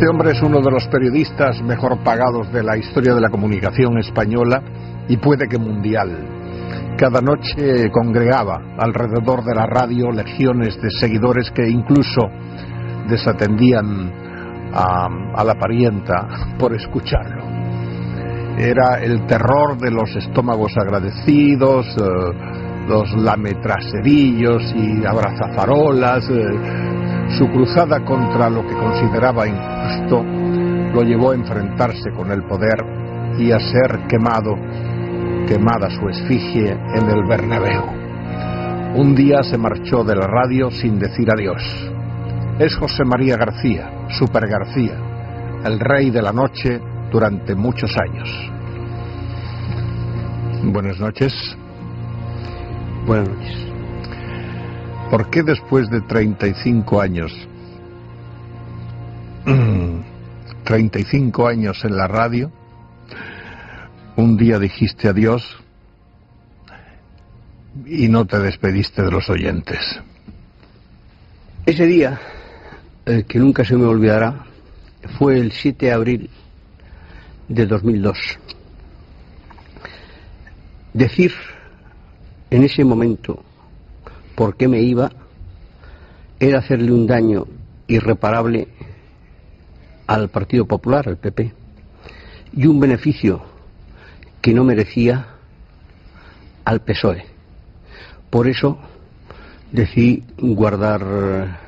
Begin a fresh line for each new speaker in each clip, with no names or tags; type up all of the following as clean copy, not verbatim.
Este hombre es uno de los periodistas mejor pagados de la historia de la comunicación española y puede que mundial. Cada noche congregaba alrededor de la radio legiones de seguidores que incluso desatendían a la parienta por escucharlo. Era el terror de los estómagos agradecidos, los lametraserillos y abrazafarolas. Su cruzada contra lo que consideraba injusto lo llevó a enfrentarse con el poder y a ser quemada su esfinge en el Bernabéu. Un día se marchó de la radio sin decir adiós. Es José María García, Super García, el rey de la noche durante muchos años. Buenas noches.
Buenas noches.
¿Por qué después de 35 años, 35 años en la radio, un día dijiste adiós y no te despediste de los oyentes?
Ese día, que nunca se me olvidará, fue el 7 de abril de 2002. Decir en ese momento por qué me iba era hacerle un daño irreparable al Partido Popular, al PP, y un beneficio que no merecía al PSOE. Por eso decidí guardar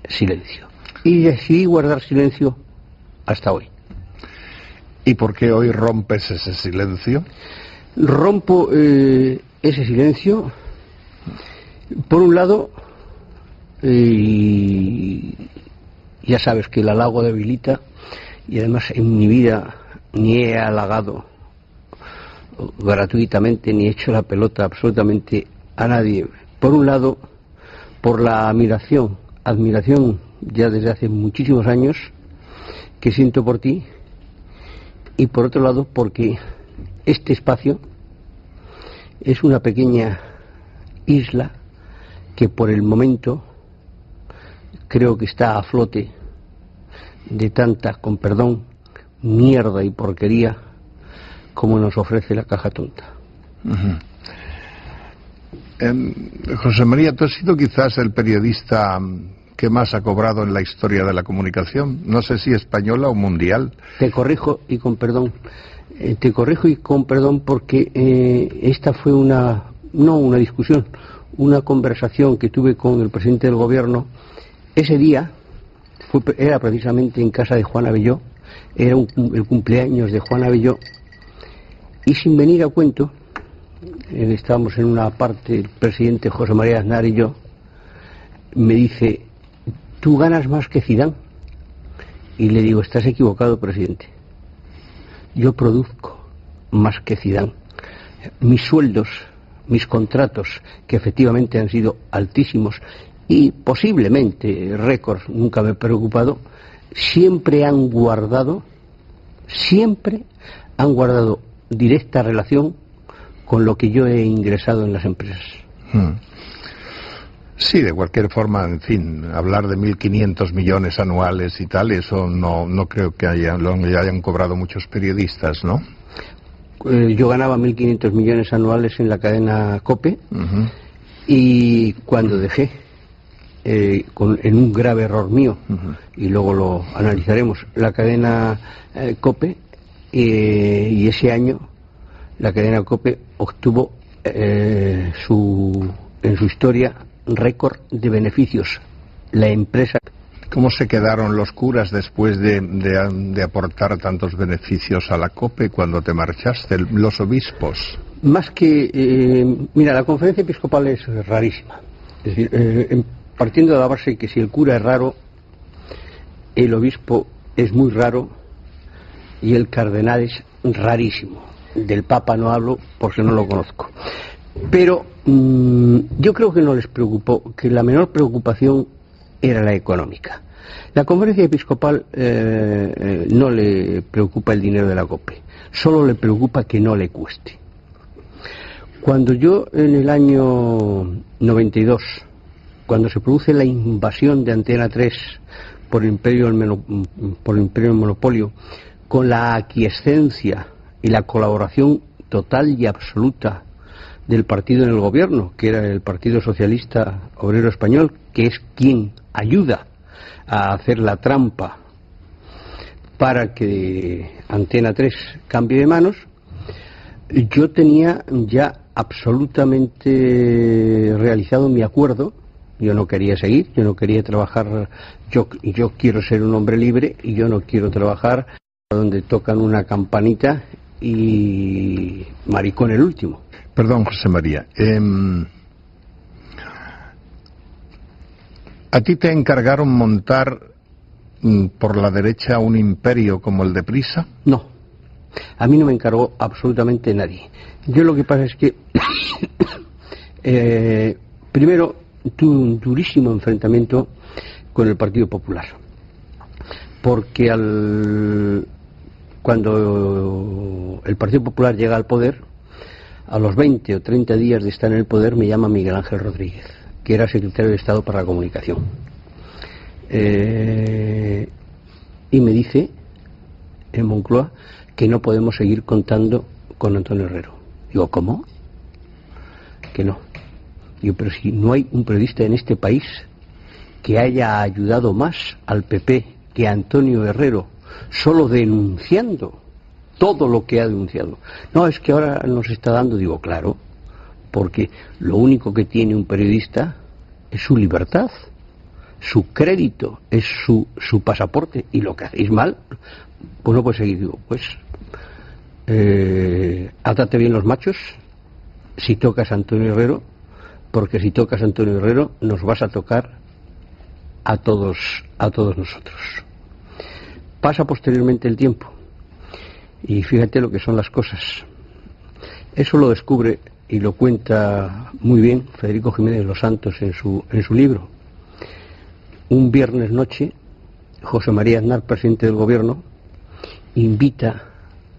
silencio. Y decidí guardar silencio hasta hoy.
¿Y por qué hoy rompes ese silencio?
Rompo ese silencio, por un lado, ya sabes que el halago debilita, y además en mi vida ni he halagado gratuitamente ni he hecho la pelota absolutamente a nadie. Por un lado, por la admiración ya desde hace muchísimos años que siento por ti, y por otro lado porque este espacio es una pequeña isla que por el momento creo que está a flote de tanta, con perdón, mierda y porquería como nos ofrece la caja tonta.
José María, tú has sido quizás el periodista que más ha cobrado en la historia de la comunicación, no sé si española o mundial.
Te corrijo y con perdón. Porque esta fue no una discusión, una conversación que tuve con el presidente del gobierno. Ese día era precisamente en casa de Juan Abelló, era el cumpleaños de Juan Abelló, y sin venir a cuento, estábamos en una parte, el presidente José María Aznar y yo, me dice: ¿tú ganas más que Zidane? Y le digo: estás equivocado, presidente. Yo produzco más que Zidane. Mis sueldos, mis contratos, que efectivamente han sido altísimos y posiblemente récords, nunca me he preocupado, siempre han guardado directa relación con lo que yo he ingresado en las empresas.
Sí, de cualquier forma, en fin, hablar de 1.500 millones anuales y tal, eso no creo que lo hayan cobrado muchos periodistas, ¿no?
Yo ganaba 1.500 millones anuales en la cadena COPE, y cuando dejé, en un grave error mío, y luego lo analizaremos, la cadena COPE, y ese año la cadena COPE obtuvo en su historia récord de beneficios. La empresa.
¿Cómo se quedaron los curas después de aportar tantos beneficios a la COPE cuando te marchaste? Los obispos.
Más que... mira, la conferencia episcopal es rarísima. Es decir, partiendo de la base que si el cura es raro, el obispo es muy raro y el cardenal es rarísimo. Del Papa no hablo porque no lo conozco. Pero yo creo que no les preocupó, que la menor preocupación era la económica. La conferencia episcopal no le preocupa el dinero de la COPE, solo le preocupa que no le cueste. Cuando yo en el año 92, cuando se produce la invasión de Antena 3 por el imperio del monopolio, con la aquiescencia y la colaboración total y absoluta del partido en el gobierno, que era el Partido Socialista Obrero Español, que es quien ayuda a hacer la trampa para que Antena 3 cambie de manos, yo tenía ya absolutamente realizado mi acuerdo. Yo no quería seguir, yo no quería trabajar, yo quiero ser un hombre libre y yo no quiero trabajar donde tocan una campanita y maricón el último.
Perdón, José María. ¿A ti te encargaron montar por la derecha un imperio como el de Prisa?
No, a mí no me encargó absolutamente nadie. Yo lo que pasa es que primero tuve un durísimo enfrentamiento con el Partido Popular, porque cuando el Partido Popular llega al poder, a los 20 o 30 días de estar en el poder, me llama Miguel Ángel Rodríguez, que era secretario de Estado para la Comunicación, y me dice en Moncloa que no podemos seguir contando con Antonio Herrero. Digo, ¿cómo? Que no. Digo, pero si no hay un periodista en este país que haya ayudado más al PP que Antonio Herrero, solo denunciando todo lo que ha denunciado. No, es que ahora nos está dando, digo, claro, porque lo único que tiene un periodista es su libertad, su crédito, es su pasaporte, y lo que hacéis mal, pues no puede seguir. Digo, pues átate bien los machos si tocas a Antonio Herrero, porque si tocas a Antonio Herrero nos vas a tocar a todos nosotros. Pasa posteriormente el tiempo y fíjate lo que son las cosas. Eso lo descubre y lo cuenta muy bien Federico Jiménez Los Santos en su libro. Un viernes noche, José María Aznar, presidente del gobierno, invita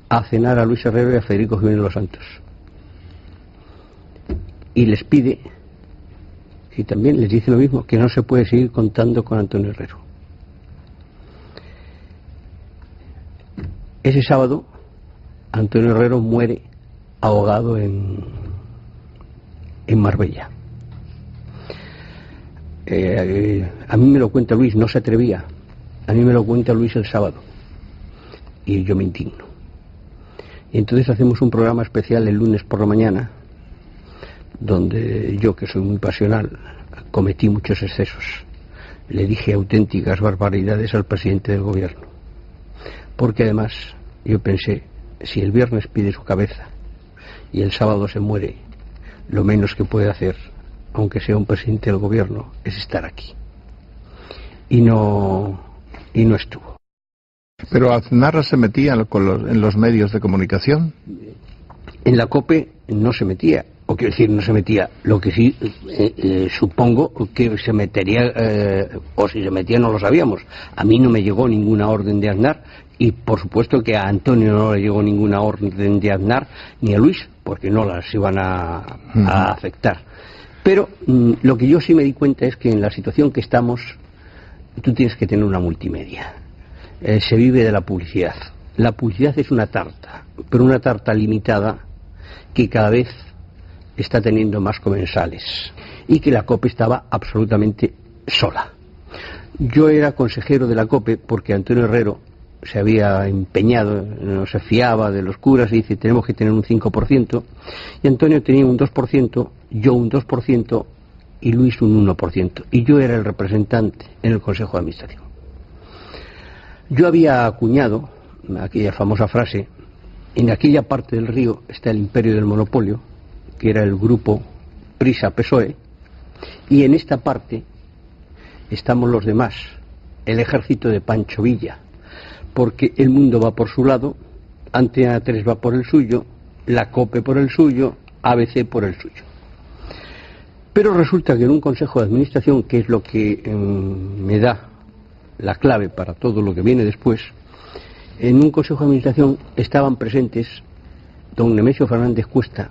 a cenar a Luis Herrero y a Federico Jiménez Los Santos y les pide, y también les dice lo mismo, que no se puede seguir contando con Antonio Herrero. Ese sábado Antonio Herrero muere ahogado en Marbella. A mí me lo cuenta Luis, no se atrevía. A mí me lo cuenta Luis el sábado y yo me indigno. Y entonces hacemos un programa especial el lunes por la mañana, donde yo, que soy muy pasional, cometí muchos excesos. Le dije auténticas barbaridades al presidente del gobierno, porque además yo pensé, si el viernes pide su cabeza y el sábado se muere, lo menos que puede hacer, aunque sea un presidente del gobierno, es estar aquí. Y no estuvo.
¿Pero Aznar se metía en los medios de comunicación?
En la COPE no se metía, o quiero decir, no se metía. Lo que sí, supongo que se metería, o si se metía no lo sabíamos. A mí no me llegó ninguna orden de Aznar, y por supuesto que a Antonio no le llegó ninguna orden de Aznar, ni a Luis, porque no las iban a afectar. Pero lo que yo sí me di cuenta es que en la situación que estamos, tú tienes que tener una multimedia. Se vive de la publicidad. La publicidad es una tarta, pero una tarta limitada que cada vez está teniendo más comensales y que la COPE estaba absolutamente sola. Yo era consejero de la COPE porque Antonio Herrero se había empeñado, no se fiaba de los curas y dice, tenemos que tener un 5%, y Antonio tenía un 2%, yo un 2% y Luis un 1%, y yo era el representante en el Consejo de Administración. Yo había acuñado aquella famosa frase, en aquella parte del río está el imperio del monopolio, que era el grupo Prisa-PSOE, y en esta parte estamos los demás, el ejército de Pancho Villa, porque el mundo va por su lado, Antena 3 va por el suyo, la COPE por el suyo, ABC por el suyo. Pero resulta que en un consejo de administración, que es lo que me da la clave para todo lo que viene después, en un consejo de administración estaban presentes don Nemesio Fernández Cuesta,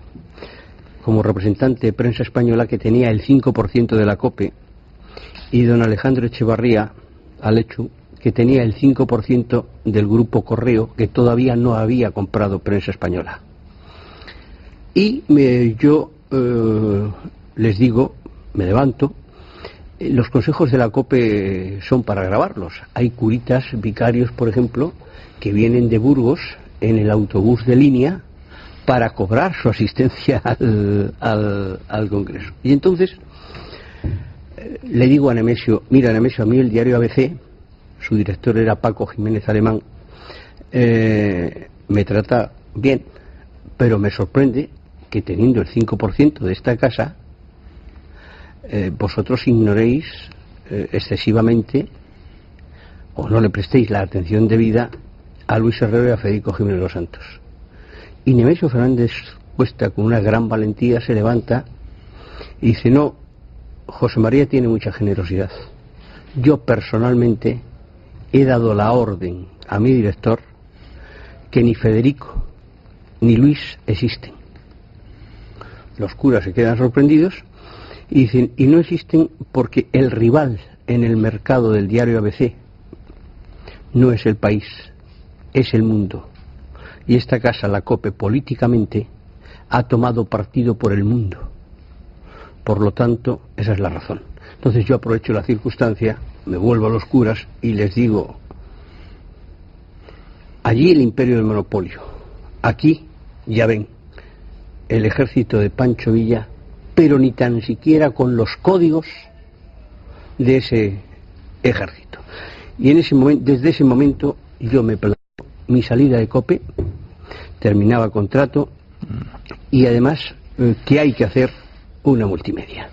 como representante de prensa española, que tenía el 5% de la COPE, y don Alejandro Echevarría, al hecho que tenía el 5% del grupo Correo, que todavía no había comprado Prensa Española. Y yo les digo, me levanto, los consejos de la COPE son para grabarlos. Hay curitas, vicarios, por ejemplo, que vienen de Burgos en el autobús de línea para cobrar su asistencia al Congreso. Y entonces le digo a Nemesio, mira Nemesio, a mí el diario ABC, su director era Paco Jiménez Alemán, me trata bien, pero me sorprende que teniendo el 5% de esta casa, vosotros ignoréis excesivamente o no le prestéis la atención debida a Luis Herrero y a Federico Jiménez Los Santos. Y Nemesio Fernández Cuesta, con una gran valentía, se levanta y dice, no, José María tiene mucha generosidad. Yo personalmente he dado la orden a mi director que ni Federico ni Luis existen. Los curas se quedan sorprendidos y dicen, y no existen porque el rival en el mercado del diario ABC no es el país, es el mundo. Y esta casa, la COPE, políticamente ha tomado partido por el mundo. Por lo tanto, esa es la razón. Entonces yo aprovecho la circunstancia, me vuelvo a los curas y les digo, allí el imperio del monopolio, aquí, ya ven, el ejército de Pancho Villa, pero ni tan siquiera con los códigos de ese ejército. Y en ese momento, desde ese momento yo me planteo mi salida de COPE, terminaba contrato y además que hay que hacer una multimedia.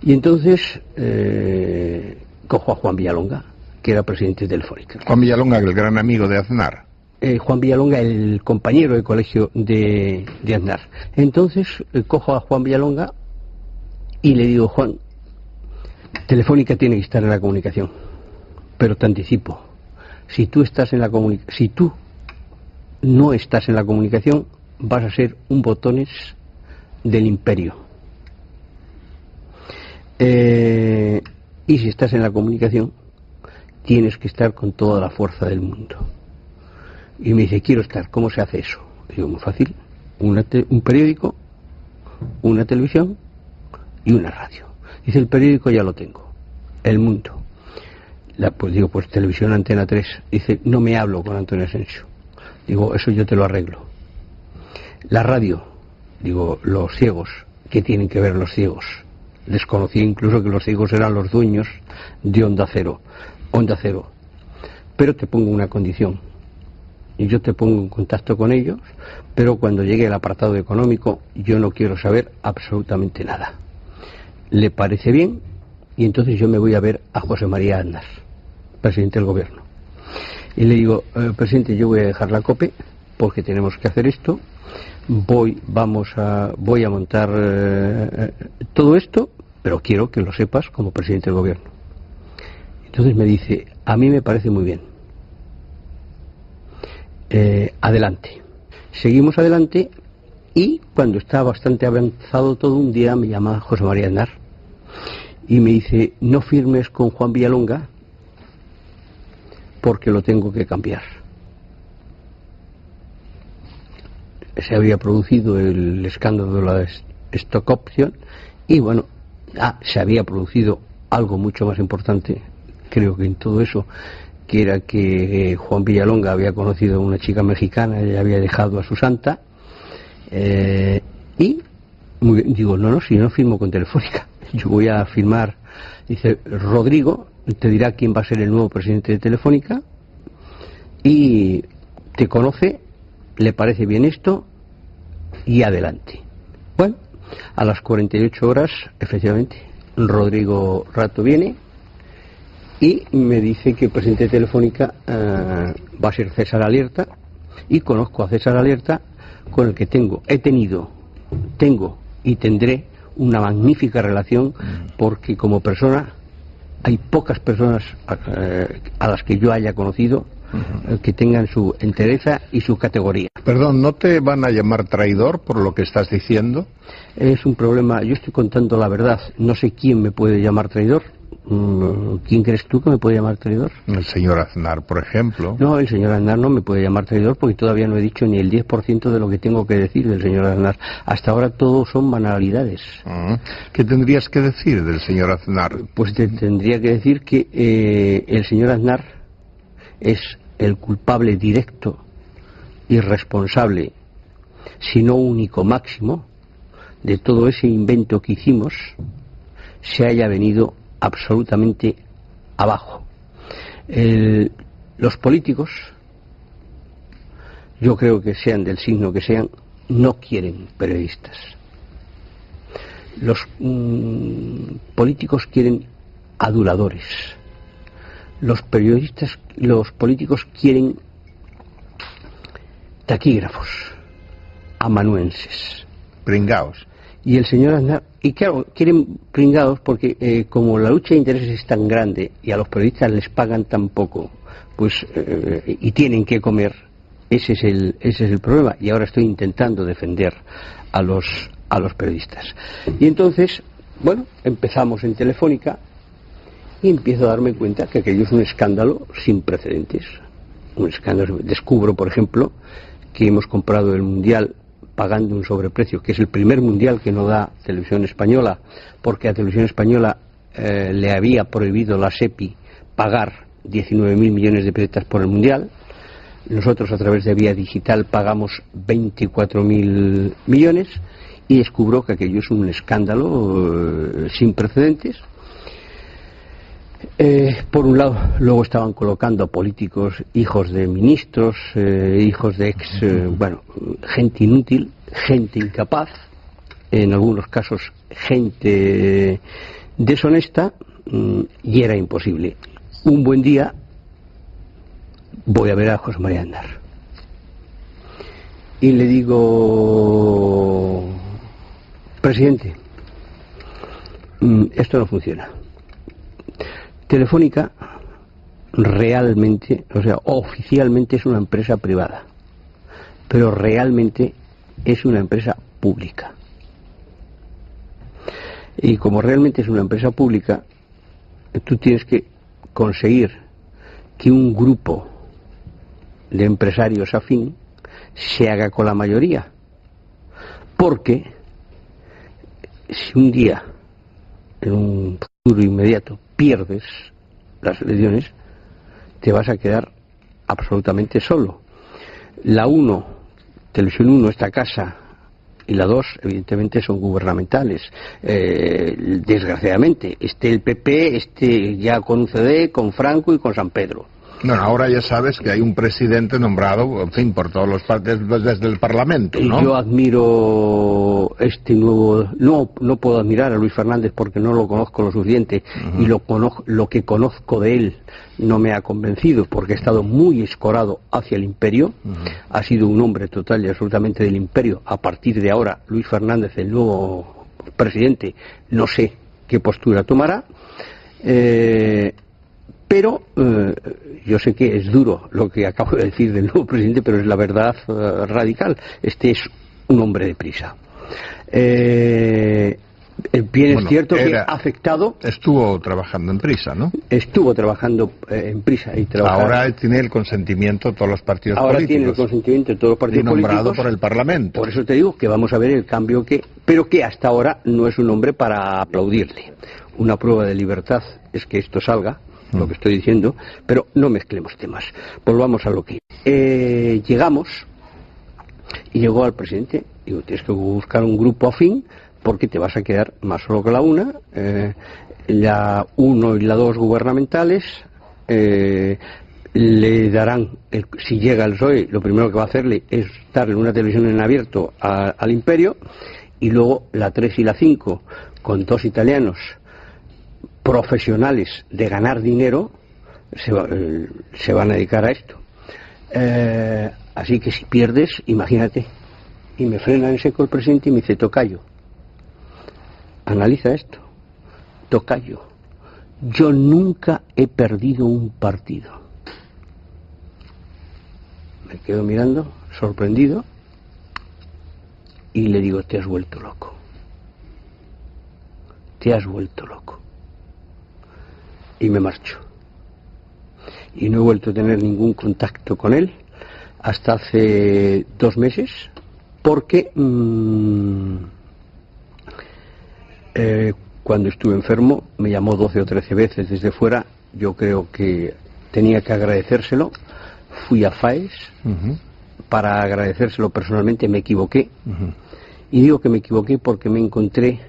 Y entonces cojo a Juan Villalonga, que era presidente de Telefónica.
Juan Villalonga, el gran amigo de Aznar.
Juan Villalonga, el compañero de colegio de Aznar. Entonces cojo a Juan Villalonga y le digo, Juan, Telefónica tiene que estar en la comunicación, pero te anticipo, si tú no estás en la comunicación, vas a ser un botones del imperio. Y si estás en la comunicación, tienes que estar con toda la fuerza del mundo. Y me dice, quiero estar, ¿cómo se hace eso? Digo, muy fácil, un periódico, una televisión y una radio. Dice, el periódico ya lo tengo, El Mundo. Pues digo, pues televisión Antena 3. Dice, no me hablo con Antonio Asensio. Digo, eso yo te lo arreglo. La radio, digo, los ciegos, ¿qué tienen que ver los ciegos? Desconocía incluso que los ciegos eran los dueños de Onda Cero. Pero te pongo una condición. Y yo te pongo en contacto con ellos, pero cuando llegue el apartado económico, yo no quiero saber absolutamente nada. ¿Le parece bien? Y entonces yo me voy a ver a José María Aznar, presidente del gobierno. Y le digo, presidente, yo voy a dejar la COPE porque tenemos que hacer esto. Voy a montar todo esto, pero quiero que lo sepas como presidente del gobierno. Entonces me dice, a mí me parece muy bien. Adelante. Seguimos adelante y cuando está bastante avanzado todo, un día me llama José María Aznar y me dice, no firmes con Juan Villalonga porque lo tengo que cambiar. Se había producido el escándalo de la stock option y bueno, se había producido algo mucho más importante, creo que en todo eso, que era que Juan Villalonga había conocido a una chica mexicana y había dejado a su santa, y digo, no, si yo no firmo con Telefónica, yo voy a firmar. Dice, Rodrigo te dirá quién va a ser el nuevo presidente de Telefónica y te conoce, le parece bien esto y adelante. Bueno, a las 48 horas, efectivamente, Rodrigo Rato viene y me dice que el presidente de Telefónica va a ser César Alierta, y conozco a César Alierta, con el que tengo y tendré una magnífica relación, porque como persona hay pocas personas a las que yo haya conocido que tengan su entereza y su categoría.
Perdón, ¿no te van a llamar traidor por lo que estás diciendo?
Es un problema, yo estoy contando la verdad, no sé quién me puede llamar traidor, ¿Quién crees tú que me puede llamar traidor?
El señor Aznar, por ejemplo.
No, el señor Aznar no me puede llamar traidor porque todavía no he dicho ni el 10% de lo que tengo que decir del señor Aznar. Hasta ahora todo son banalidades.
¿Qué tendrías que decir del señor Aznar?
Pues te tendría que decir que el señor Aznar es el culpable directo y responsable, si no único máximo, de todo ese invento que hicimos se haya venido absolutamente abajo. Los políticos, yo creo que sean del signo que sean, no quieren periodistas. Los políticos quieren aduladores. Los políticos quieren taquígrafos, amanuenses.
Pringaos.
Y el señor Aznar, y claro, quieren pringados porque como la lucha de intereses es tan grande y a los periodistas les pagan tan poco, pues y tienen que comer, ese es el problema. Y ahora estoy intentando defender a los periodistas. Y entonces, bueno, empezamos en Telefónica y empiezo a darme cuenta que aquello es un escándalo sin precedentes. Un escándalo. Descubro, por ejemplo, que hemos comprado el Mundial pagando un sobreprecio, que es el primer Mundial que no da Televisión Española, porque a Televisión Española le había prohibido la SEPI pagar 19.000 millones de pesetas por el Mundial. Nosotros a través de Vía Digital pagamos 24.000 millones y descubro que aquello es un escándalo sin precedentes. Por un lado, luego estaban colocando a políticos, hijos de ministros, hijos de gente inútil, gente incapaz, en algunos casos gente deshonesta, y era imposible. Un buen día voy a ver a José María Aznar y le digo: presidente, esto no funciona. Telefónica realmente, o sea, oficialmente es una empresa privada, pero realmente es una empresa pública. Y como realmente es una empresa pública, tú tienes que conseguir que un grupo de empresarios afín se haga con la mayoría. Porque si un día, en un futuro inmediato, pierdes las elecciones, te vas a quedar absolutamente solo. La 1, Televisión 1, esta casa, y la 2, evidentemente, son gubernamentales. Desgraciadamente, el PP, ya con UCD, con Franco y con San Pedro.
Bueno, ahora ya sabes que hay un presidente nombrado, en fin, por todos los partes desde el Parlamento, ¿no?
Yo admiro este nuevo... No puedo admirar a Luis Fernández porque no lo conozco lo suficiente, y lo que conozco de él no me ha convencido porque ha estado muy escorado hacia el imperio. Ha sido un hombre total y absolutamente del imperio. A partir de ahora, Luis Fernández, el nuevo presidente, no sé qué postura tomará. Pero yo sé que es duro lo que acabo de decir del nuevo presidente, pero es la verdad radical. Este es un hombre de prisa. Bien, es cierto que ha afectado...
Estuvo trabajando en Prisa, ¿no?
Estuvo trabajando en Prisa.
Ahora tiene el consentimiento de todos los partidos políticos.
Ahora tiene el consentimiento de todos los partidos políticos.
Y nombrado por el Parlamento.
Por eso te digo que vamos a ver el cambio pero que hasta ahora no es un hombre para aplaudirle. Una prueba de libertad es que esto salga, lo que estoy diciendo, pero no mezclemos temas. Volvamos a lo que... llegamos y llegó al presidente. Digo, tienes que buscar un grupo afín porque te vas a quedar más solo que la 1. La 1 y la 2 gubernamentales le darán, si llega el PSOE, lo primero que va a hacerle es darle una televisión en abierto al imperio, y luego la 3 y la 5, con 2 italianos profesionales de ganar dinero, se van a dedicar a esto. Así que si pierdes, imagínate. Y me frena en seco el presidente y me dice: tocayo, analiza esto. Tocayo, yo nunca he perdido un partido. Me quedo mirando, sorprendido, y le digo: te has vuelto loco. Te has vuelto loco. y me marcho. Y no he vuelto a tener ningún contacto con él hasta hace 2 meses, porque cuando estuve enfermo me llamó 12 o 13 veces desde fuera. Yo creo que tenía que agradecérselo. Fui a Faes para agradecérselo personalmente. Me equivoqué. Y digo que me equivoqué porque me encontré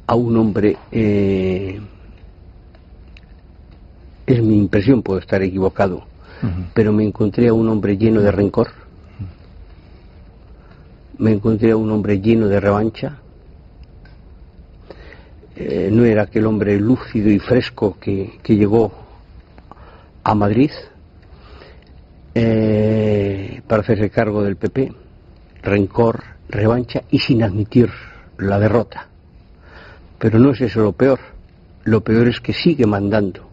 a un hombre, es mi impresión, puedo estar equivocado, pero me encontré a un hombre lleno de rencor, me encontré a un hombre lleno de revancha. No era aquel hombre lúcido y fresco que llegó a Madrid para hacerse cargo del PP. Rencor, revancha y sin admitir la derrota. Pero no es eso lo peor. Lo peor es que sigue mandando,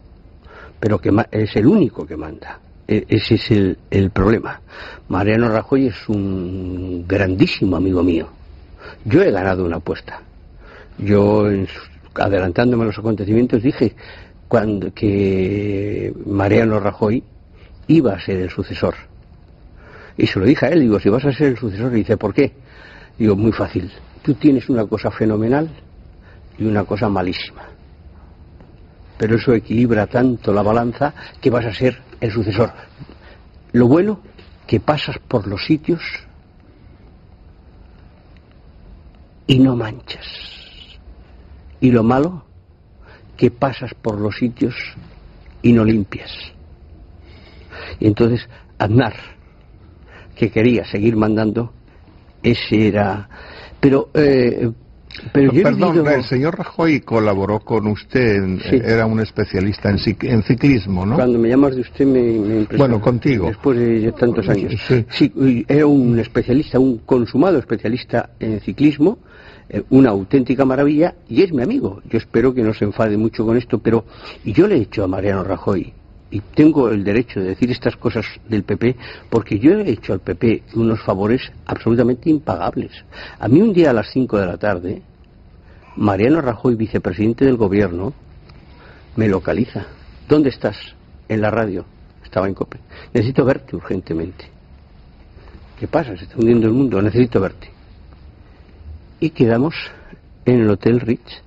pero que es el único que manda. Ese es el problema. Mariano Rajoy es un grandísimo amigo mío. Yo he ganado una apuesta. Yo, adelantándome a los acontecimientos, dije que Mariano Rajoy iba a ser el sucesor. Y se lo dije a él, digo, si vas a ser el sucesor, y dice, ¿por qué? Digo, muy fácil. Tú tienes una cosa fenomenal y una cosa malísima. Pero eso equilibra tanto la balanza que vas a ser el sucesor. Lo bueno, que pasas por los sitios y no manchas. Y lo malo, que pasas por los sitios y no limpias. Y entonces Aznar, que quería seguir mandando, ese era... Pero yo
perdón, el señor Rajoy colaboró con usted,
sí.
Era un especialista en ciclismo, ¿no?
Cuando me llamas de usted me impresiona.
Bueno, contigo.
Después de tantos años. Sí, era un especialista, un consumado especialista en ciclismo, una auténtica maravilla, y es mi amigo. Yo espero que no se enfade mucho con esto, pero yo le he hecho a Mariano Rajoy, y tengo el derecho de decir estas cosas del PP, porque yo he hecho al PP unos favores absolutamente impagables. A mí un día a las 5 de la tarde, Mariano Rajoy, vicepresidente del gobierno, me localiza. ¿Dónde estás? En la radio. Estaba en COPE. Necesito verte urgentemente. ¿Qué pasa? Se está hundiendo el mundo. Necesito verte. Y quedamos en el Hotel Ritz.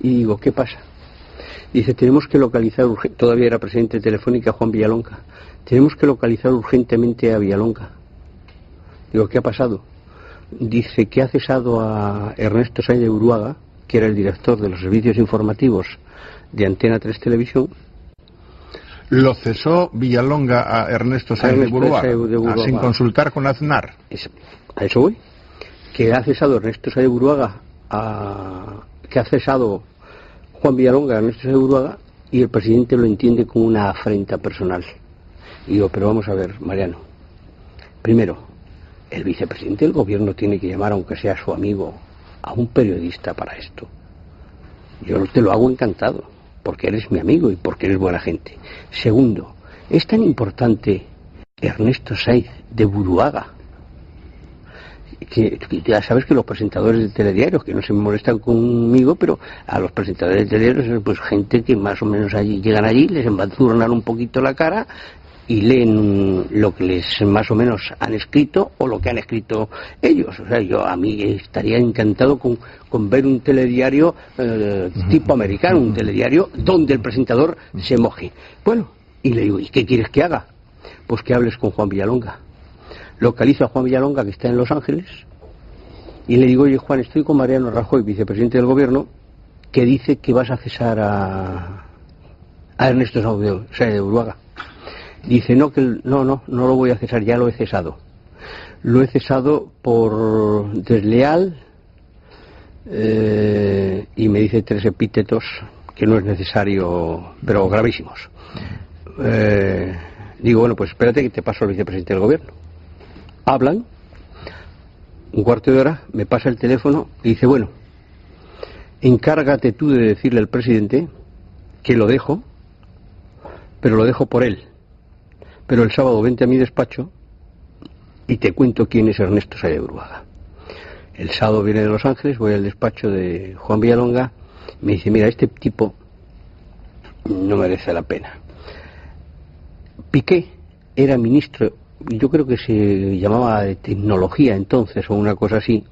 Y digo, ¿qué pasa? Dice, tenemos que localizar, todavía era presidente de Telefónica Juan Villalonga, tenemos que localizar urgentemente a Villalonga. Digo, ¿qué ha pasado? Dice que ha cesado a Ernesto Sáenz de Buruaga, que era el director de los servicios informativos de Antena 3 Televisión.
¿Lo cesó Villalonga a Ernesto Sáenz de Buruaga? Sin consultar con Aznar.
A eso voy. Que ha cesado Ernesto Sáenz de Buruaga, que ha cesado Juan Villalonga, Ernesto Sáenz de Buruaga, y el presidente lo entiende como una afrenta personal. Y digo, pero vamos a ver, Mariano. Primero, el vicepresidente del gobierno tiene que llamar, aunque sea su amigo, a un periodista para esto. Yo te lo hago encantado, porque eres mi amigo y porque eres buena gente. Segundo, es tan importante Ernesto Sáenz de Buruaga, que ya sabes que los presentadores de telediarios, que no se molestan conmigo, pero a los presentadores de telediarios, pues gente que más o menos allí llegan allí, les embadurnan un poquito la cara y leen lo que les más o menos han escrito o lo que han escrito ellos. O sea, a mí estaría encantado con ver un telediario tipo americano, un telediario donde el presentador se moje. Bueno, y le digo, ¿y qué quieres que haga? Pues que hables con Juan Villalonga. Localizo a Juan Villalonga, que está en Los Ángeles, y le digo, oye Juan, estoy con Mariano Rajoy, vicepresidente del gobierno, que dice que vas a cesar a Ernesto Sáenz de Buruaga. Dice, no lo voy a cesar, ya lo he cesado. Lo he cesado por desleal, y me dice 3 epítetos que no es necesario, pero gravísimos. Digo, bueno, pues espérate que te paso al vicepresidente del gobierno. Hablan, un cuarto de hora, me pasa el teléfono y dice, bueno, encárgate tú de decirle al presidente que lo dejo, pero lo dejo por él. Pero el sábado vente a mi despacho y te cuento quién es Ernesto Sáenz de Buruaga. El sábado viene de Los Ángeles, voy al despacho de Juan Villalonga, me dice, mira, este tipo no merece la pena. Piqué era ministro, yo creo que se llamaba de tecnología entonces o una cosa así,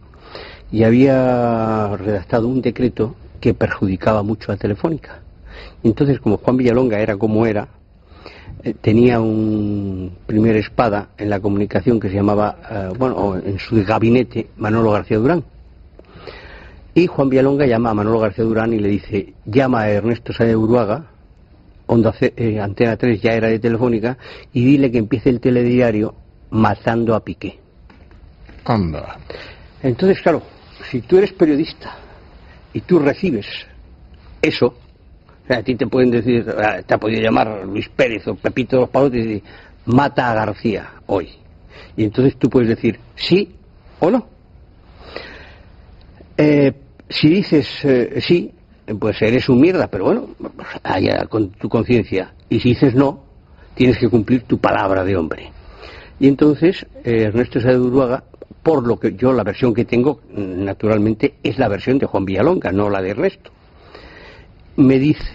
y había redactado un decreto que perjudicaba mucho a Telefónica. Entonces, como Juan Villalonga era como era, tenía un primer espada en la comunicación que se llamaba, en su gabinete, Manolo García Durán. Y Juan Villalonga llama a Manolo García Durán y le dice, llama a Ernesto Sáenz de Buruaga, Antena 3 ya era de Telefónica, y dile que empiece el telediario matando a Piqué.
Anda.
Entonces, claro, si tú eres periodista y tú recibes eso, o sea, a ti te pueden decir, te ha podido llamar Luis Pérez o Pepito Los Palotes y decir, mata a García hoy. Y entonces tú puedes decir sí o no. Si dices sí, pues eres un mierda, pero bueno, allá con tu conciencia. Y si dices no, tienes que cumplir tu palabra de hombre. Y entonces Ernesto Sáenz de Buruaga, por lo que yo, la versión que tengo, naturalmente, es la versión de Juan Villalonga, no la de Ernesto. Me dice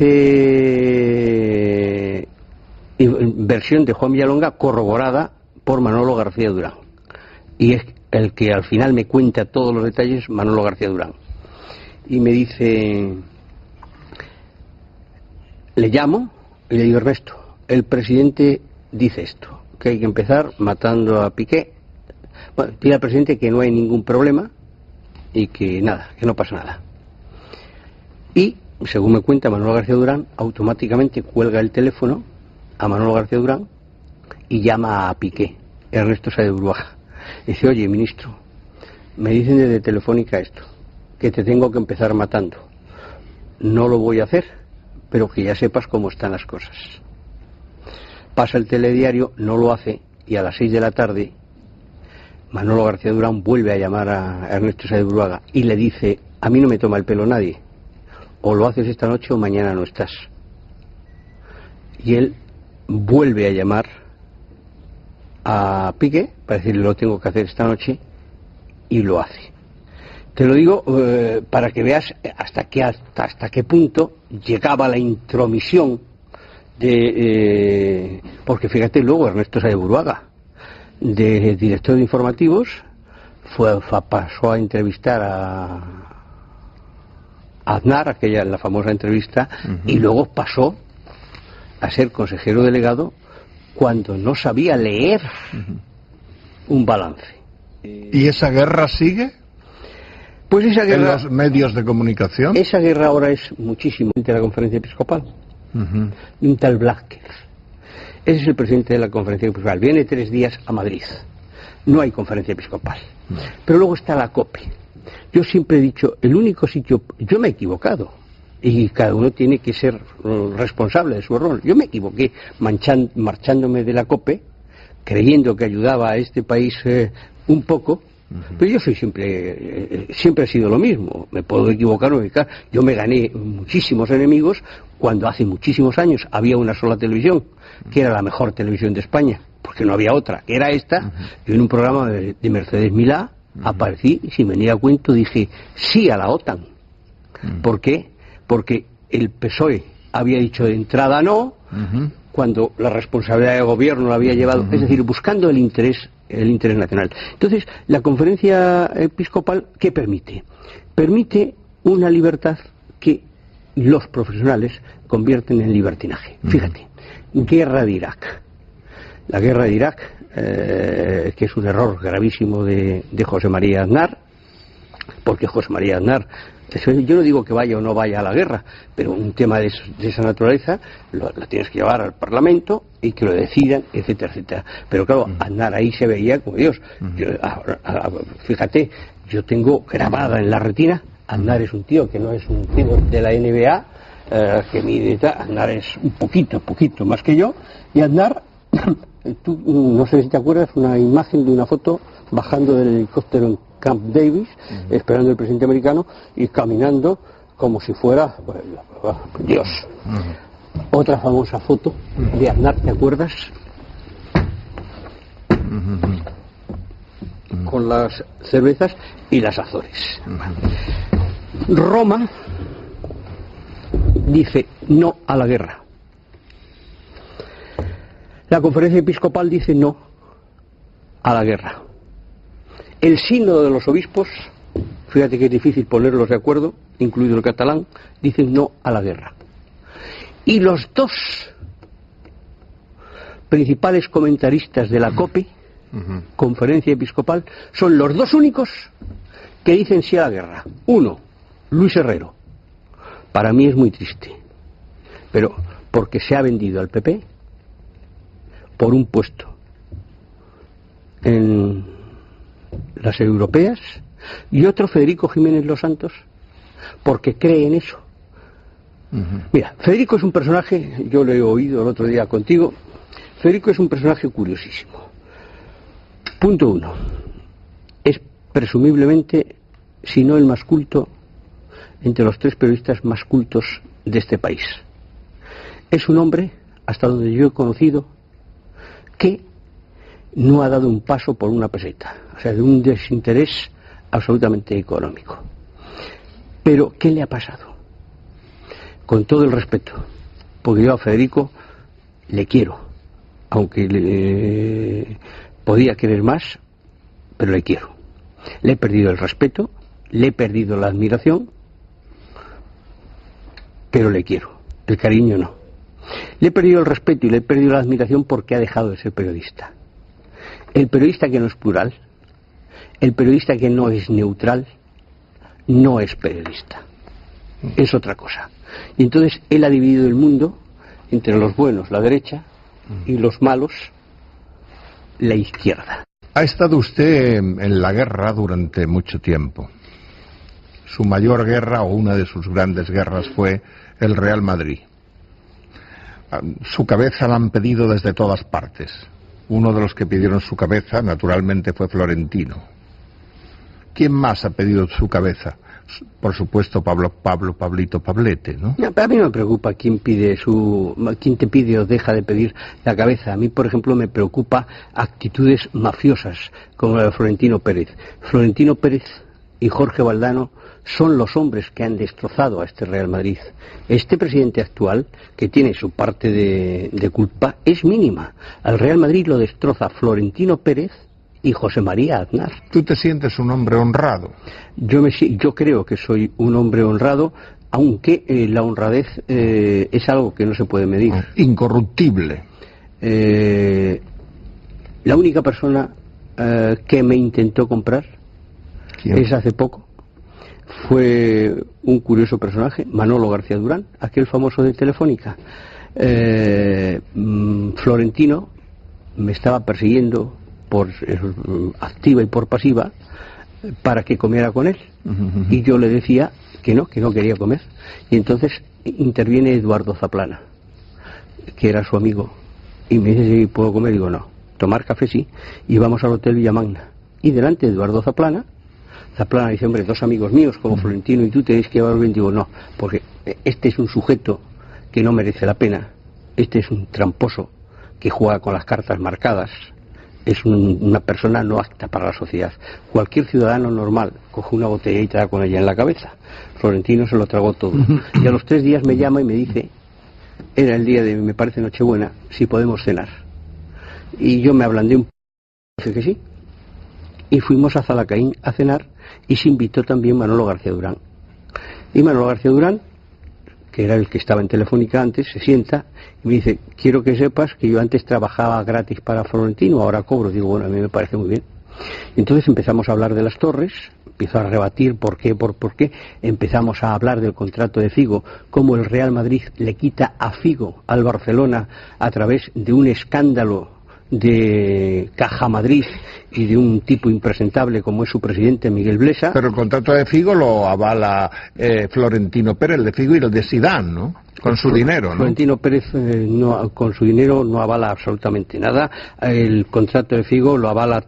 versión de Juan Villalonga corroborada por Manolo García Durán. Y es el que al final me cuenta todos los detalles, Manolo García Durán. Y me dice, le llamo y le digo, Ernesto, el presidente dice esto, que hay que empezar matando a Piqué. Bueno, dile al presidente que no hay ningún problema y que nada, que no pasa nada. Y, según me cuenta Manolo García Durán, automáticamente cuelga el teléfono a Manolo García Durán y llama a Piqué, Ernesto Sáenz de Buruaga. Dice, oye, ministro, me dicen desde Telefónica esto, que te tengo que empezar matando. No lo voy a hacer, pero que ya sepas cómo están las cosas. Pasa el telediario, no lo hace, y a las 6 de la tarde Manolo García Durán vuelve a llamar a Ernesto Sáenz de Buruaga y le dice, a mí no me toma el pelo nadie, o lo haces esta noche o mañana no estás. Y él vuelve a llamar a Piqué para decirle, lo tengo que hacer esta noche, y lo hace. Te lo digo para que veas hasta qué punto llegaba la intromisión porque fíjate, luego Ernesto Sáenz de Buruaga, de director de informativos, pasó a entrevistar a Aznar, aquella la famosa entrevista, y luego pasó a ser consejero delegado cuando no sabía leer un balance.
¿Y esa guerra sigue?
Pues esa guerra,
en los medios de comunicación.
Esa guerra ahora es muchísimo de la conferencia episcopal. Un tal Blázquez. Ese es el presidente de la conferencia episcopal. Viene 3 días a Madrid. No hay conferencia episcopal. Pero luego está la COPE. Yo siempre he dicho, el único sitio... Yo me he equivocado. Y cada uno tiene que ser responsable de su error. Yo me equivoqué marchándome de la COPE, creyendo que ayudaba a este país un poco. Pero yo soy siempre he sido lo mismo. Me puedo equivocar o equivocar. Yo me gané muchísimos enemigos cuando hace muchísimos años había una sola televisión, que era la mejor televisión de España, porque no había otra, que era esta. Yo en un programa de Mercedes Milá aparecí y sin venir a cuento dije sí a la OTAN. ¿Por qué? Porque el PSOE había dicho de entrada no, cuando la responsabilidad de gobierno la había llevado, es decir, buscando el interés nacional. Entonces, la conferencia episcopal, ¿qué permite? Permite una libertad que los profesionales convierten en libertinaje. Fíjate, guerra de Irak. La guerra de Irak, que es un error gravísimo de José María Aznar, porque José María Aznar, yo no digo que vaya o no vaya a la guerra, pero un tema de esa naturaleza lo tienes que llevar al Parlamento y que lo decidan, etcétera, etcétera. Pero claro, Aznar ahí se veía como Dios. Fíjate, yo tengo grabada en la retina, Aznar es un tío que no es un tío de la NBA, que mide, Aznar es un poquito más que yo, y Aznar, tú no sé si te acuerdas, una imagen de una foto bajando del helicóptero en Camp Davis, esperando al presidente americano y caminando como si fuera Dios. Otra famosa foto de Aznar, ¿te acuerdas? Con las cervezas y las Azores. Roma dice no a la guerra. La conferencia episcopal dice no a la guerra. El sínodo de los obispos, fíjate que es difícil ponerlos de acuerdo, incluido el catalán, dicen no a la guerra. Y los dos principales comentaristas de la COPE, conferencia episcopal, son los dos únicos que dicen sí a la guerra. Uno, Luis Herrero. Para mí es muy triste, pero porque se ha vendido al PP por un puesto en las europeas, y otro, Federico Jiménez Los Santos, porque cree en eso. Mira, Federico es un personaje, yo lo he oído el otro día contigo, Federico es un personaje curiosísimo. Punto uno, es presumiblemente, si no el más culto, entre los tres periodistas más cultos de este país. Es un hombre, hasta donde yo he conocido, que no ha dado un paso por una peseta, o sea, de un desinterés absolutamente económico. Pero, ¿qué le ha pasado? Con todo el respeto, porque yo a Federico le quiero, aunque le podía querer más, pero le quiero. Le he perdido el respeto, le he perdido la admiración, pero le quiero. El cariño no. Le he perdido el respeto y le he perdido la admiración porque ha dejado de ser periodista. El periodista que no es plural, el periodista que no es neutral, no es periodista. Es otra cosa. Y entonces él ha dividido el mundo entre los buenos, la derecha, y los malos, la izquierda.
Ha estado usted en la guerra durante mucho tiempo. Su mayor guerra, o una de sus grandes guerras, fue el Real Madrid. Su cabeza la han pedido desde todas partes. Uno de los que pidieron su cabeza, naturalmente, fue Florentino. ¿Quién más ha pedido su cabeza? Por supuesto, Pablito Pablete, ¿no?
No, pero a mí no me preocupa quién te pide o deja de pedir la cabeza. A mí, por ejemplo, me preocupa actitudes mafiosas, como la de Florentino Pérez. Florentino Pérez y Jorge Valdano son los hombres que han destrozado a este Real Madrid. Este presidente actual, que tiene su parte de culpa, es mínima. Al Real Madrid lo destroza Florentino Pérez y José María Aznar.
¿Tú te sientes un hombre honrado?
Yo creo que soy un hombre honrado, aunque la honradez es algo que no se puede medir.
Incorruptible.
La única persona que me intentó comprar,
¿quién?
Es hace poco, fue un curioso personaje, Manolo García Durán, aquel famoso de Telefónica. Florentino me estaba persiguiendo por activa y por pasiva para que comiera con él, y yo le decía que no quería comer, y entonces interviene Eduardo Zaplana, que era su amigo, y me dice si puedo comer. Digo no, tomar café sí, y vamos al Hotel Villamagna, y delante de Eduardo Zaplana dice, hombre, dos amigos míos como Florentino y tú tenéis que llevar bien. Digo no, porque este es un sujeto que no merece la pena, este es un tramposo que juega con las cartas marcadas, es una persona no apta para la sociedad. Cualquier ciudadano normal coge una botella y te da con ella en la cabeza. Florentino se lo tragó todo. Y a los 3 días me llama y me dice, era el día de, me parece, Nochebuena, si podemos cenar. Y yo me ablandé un poco, dije que sí. Y fuimos a Zalacaín a cenar, y se invitó también Manolo García Durán. Y Manolo García Durán, que era el que estaba en Telefónica antes, se sienta y me dice, quiero que sepas que yo antes trabajaba gratis para Florentino, ahora cobro. Digo, bueno, a mí me parece muy bien. Entonces empezamos a hablar de las torres, empezó a rebatir por qué, empezamos a hablar del contrato de Figo, cómo el Real Madrid le quita a Figo al Barcelona a través de un escándalo de Caja Madrid y de un tipo impresentable como es su presidente Miguel Blesa.
Pero el contrato de Figo lo avala Florentino Pérez, el de Figo y el de Zidane, ¿no? Con su dinero, ¿no?
Florentino Pérez con su dinero no avala absolutamente nada. El contrato de Figo lo avala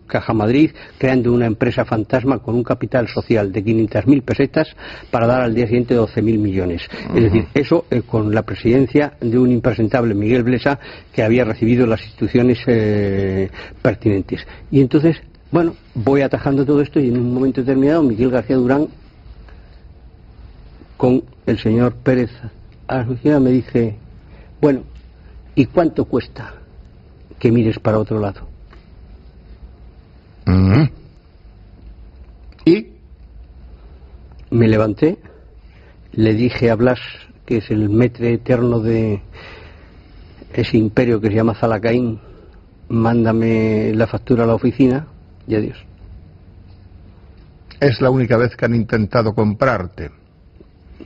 Caja Madrid, creando una empresa fantasma con un capital social de 500.000 pesetas para dar al día siguiente 12.000 millones. Es decir, eso con la presidencia de un impresentable Miguel Blesa, que había recibido las instituciones pertinentes. Y entonces, bueno, voy atajando todo esto, y en un momento determinado Miguel García Durán con el señor Pérez me dice, bueno, ¿y cuánto cuesta que mires para otro lado.
¿Y?
Me levanté, le dije a Blas, que es el maître eterno de ese imperio que se llama Zalacaín, mándame la factura a la oficina y adiós.
¿Es la única vez que han intentado comprarte?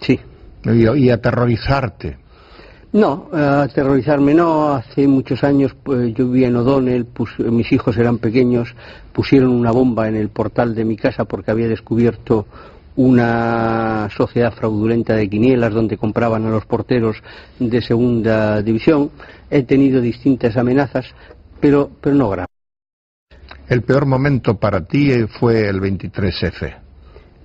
Sí.
Y aterrorizarte.
No, aterrorizarme no. Hace muchos años pues, yo vivía en O'Donnell, mis hijos eran pequeños, pusieron una bomba en el portal de mi casa porque había descubierto una sociedad fraudulenta de quinielas donde compraban a los porteros de segunda división. He tenido distintas amenazas, pero no graves.
¿El peor momento para ti fue el 23F?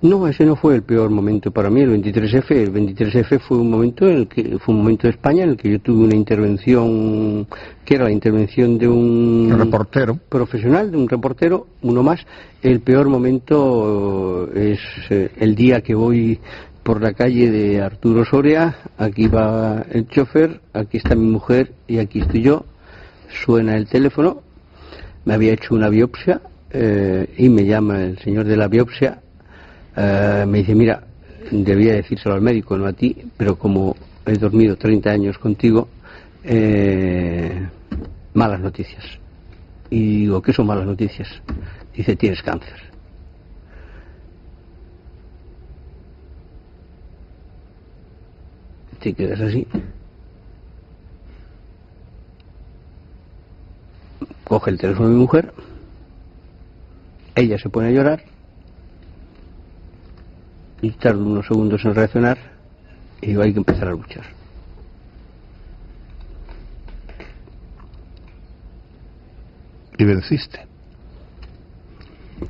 No, ese no fue el peor momento para mí, el 23F. El 23F fue un momento de España en el que yo tuve una intervención que era la intervención de un
reportero
profesional, de un reportero, uno más. El peor momento es el día que voy por la calle de Arturo Soria, aquí va el chofer, aquí está mi mujer y aquí estoy yo. Suena el teléfono, me había hecho una biopsia y me llama el señor de la biopsia. Me dice, mira, debía decírselo al médico, no a ti, pero como he dormido 30 años contigo, malas noticias. Y digo, ¿qué son malas noticias? Dice, tienes cáncer. Te quedas así. Coge el teléfono de mi mujer, ella se pone a llorar, y tardo unos segundos en reaccionar y digo, hay que empezar a luchar.
¿Y venciste?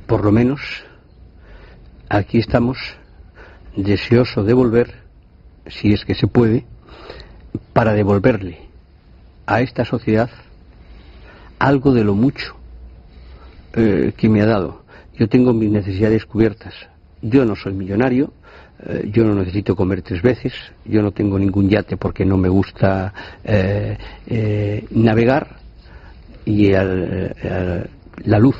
Por lo menos aquí estamos, deseoso de volver, si es que se puede, para devolverle a esta sociedad algo de lo mucho que me ha dado. Yo tengo mis necesidades cubiertas. Yo no soy millonario, yo no necesito comer 3 veces, yo no tengo ningún yate porque no me gusta navegar, y la luz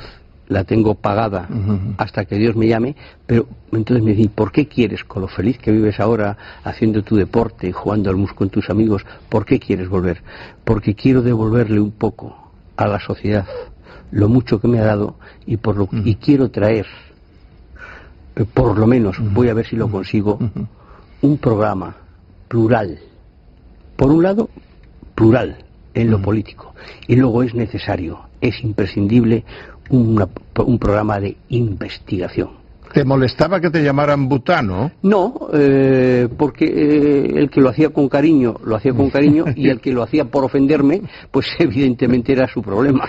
la tengo pagada hasta que Dios me llame. Pero entonces me dicen, ¿por qué quieres, con lo feliz que vives ahora haciendo tu deporte, jugando al mus con tus amigos, por qué quieres volver? Porque quiero devolverle un poco a la sociedad lo mucho que me ha dado y quiero traer, por lo menos, voy a ver si lo consigo, un programa plural. Por un lado, plural en lo político, y luego es necesario, es imprescindible un programa de investigación.
¿Te molestaba que te llamaran Butano?
No, porque el que lo hacía con cariño, y el que lo hacía por ofenderme, pues evidentemente era su problema.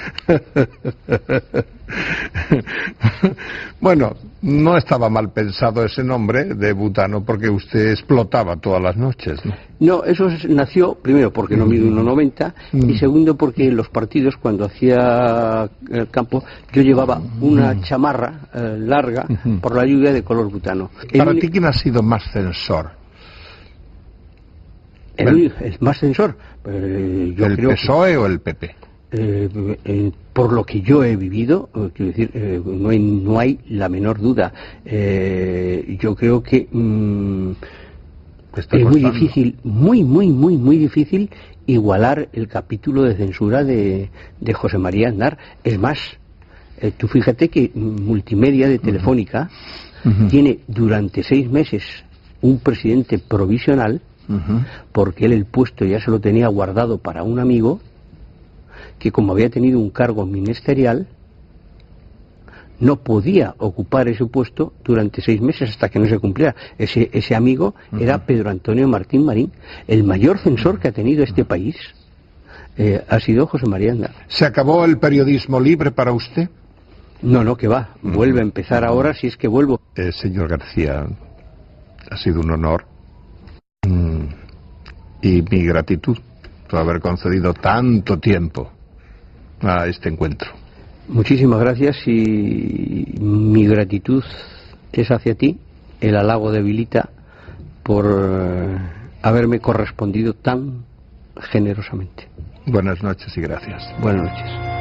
Bueno, no estaba mal pensado ese nombre de Butano porque usted explotaba todas las noches, ¿no?
No, eso nació primero porque no mido 1,90 y segundo porque en los partidos, cuando hacía el campo, yo llevaba una chamarra larga por la lluvia de color butano.
¿Para ti quién ha sido más censor?
El más censor. Yo
¿El
creo
PSOE o el PP?
Por lo que yo he vivido, quiero decir, no hay la menor duda. Yo creo que es muy difícil, muy difícil igualar el capítulo de censura de José María Aznar. Es más, tú fíjate que Multimedia de Telefónica tiene durante 6 meses un presidente provisional, porque él el puesto ya se lo tenía guardado para un amigo que, como había tenido un cargo ministerial, no podía ocupar ese puesto durante 6 meses hasta que no se cumpliera. Ese amigo era Pedro Antonio Martín Marín. El mayor censor que ha tenido este país ha sido José María Aznar.
¿Se acabó el periodismo libre para usted?
No, que va. Vuelve a empezar ahora, si es que vuelvo.
Señor García, ha sido un honor y mi gratitud por haber concedido tanto tiempo a este encuentro.
Muchísimas gracias, y mi gratitud es hacia ti, el halago de Vilita, por haberme correspondido tan generosamente.
Buenas noches y gracias.
Buenas noches.